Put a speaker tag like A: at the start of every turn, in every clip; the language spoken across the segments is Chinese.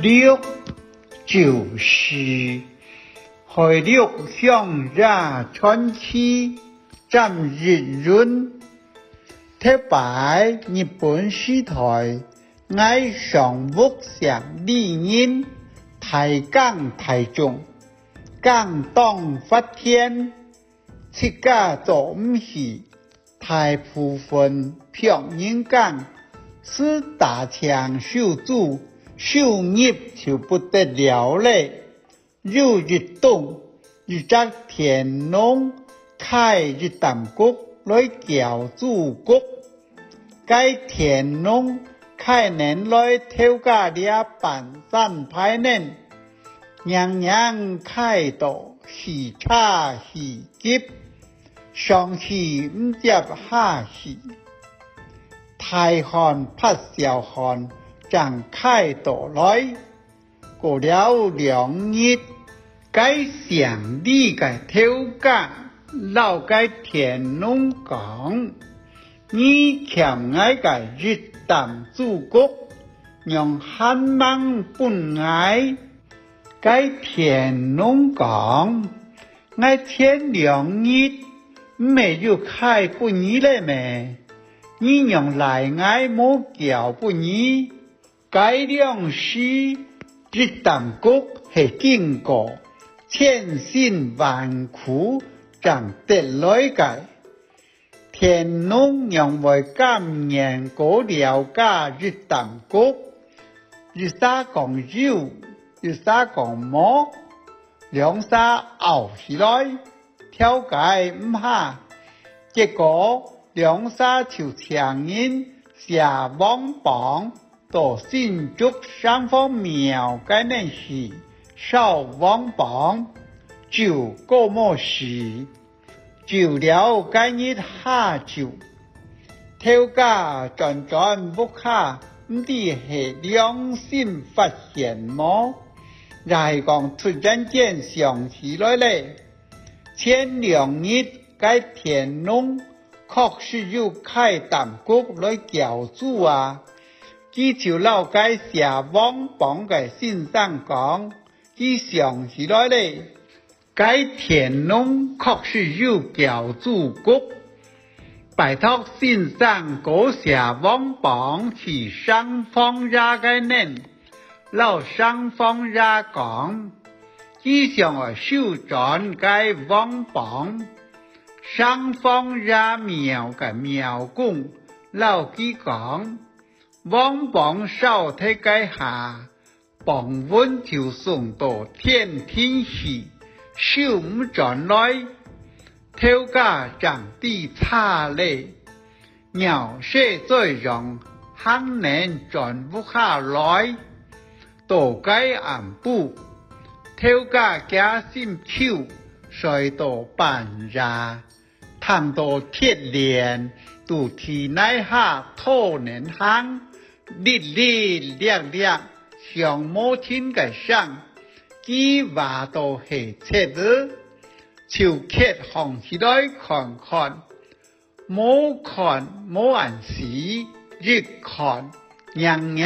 A: 六就是海陆向ra春期占日润，特别日本时代爱上屋上理念，抬杠抬重，杠当发天，切家做唔是，大部分平人讲，是大强受阻，收入就不得了嘞。有日冬，日则田农开日淡谷来教祖国，该田农开年来偷家俩半山排年，样样开到是差是急，上气唔接下气，大旱拍小旱，正开到来。过了2日，该上帝嘅偷家老该田农讲，你欠爱嘅日淡祖国，让汉莽本爱。该田农讲，爱前2日没有开不你嘞咩？你用来爱冇叫不你？该粮食日淡谷系经过千辛万苦才得来嘅。田农认为今年过了嘅日淡谷，日沙讲有，日沙讲冇，两沙熬起来，跳解唔下，结果两沙就强人下网榜，到新竹3方庙嘅那时少网榜，就过冇事。就了解日下就，偷家转不下，唔知系良心发现么？又系讲突然间想起来咧，前2日该田农确实有开淡谷来教主啊，佢就老该写网榜嘅信上讲，佢想起来咧。该田农确实有教祖国，拜托先生嗰写网榜是双方家嘅人，老双方家讲，佢想我修转该网榜，双方家庙嘅庙公，老佢讲，网榜少睇该下，榜文就送到天去。收唔转来，偷家长地差嘞，鸟舍再让行年转不下来，都该暗补，偷家加心口，水到半รา探到铁链，都体内下拖年行，历亮，像摩天嘅上。佢話到係切的，就揭行起來看，冇眼屎，越看樣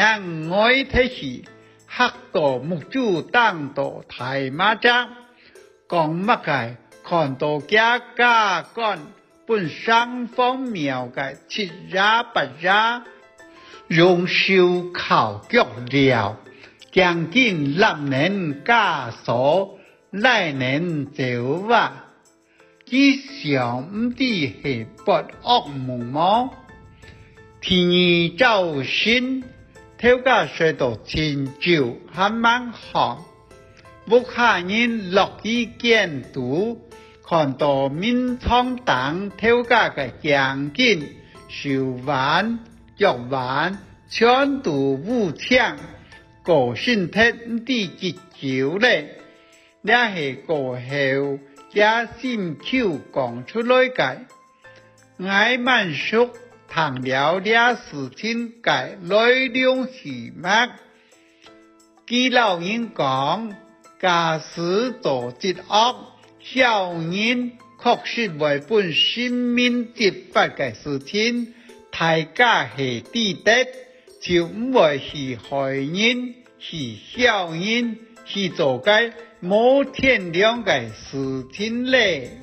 A: 愛睇戲，嚇到目珠當到大馬扎，講乜嘅看到家幹，本雙方廟嘅七รา八รา，用手烤腳了。將近6年加數，來年就話，佢想唔知係不惡夢麼？天意造新，偷家水到前朝還蠻好，屋下人樂意見到，看到民創黨偷家嘅將近手腕、腳腕，全都武槍。個身體啲結構咧，也係過後加心口講出來嘅。我滿熟談了啲事情嘅內容是乜？佢老人講，假使做節惡，小人確實為本生命接發嘅事情，大家係記得。就唔會是害人，是小人，是做该无天良的事情嘞。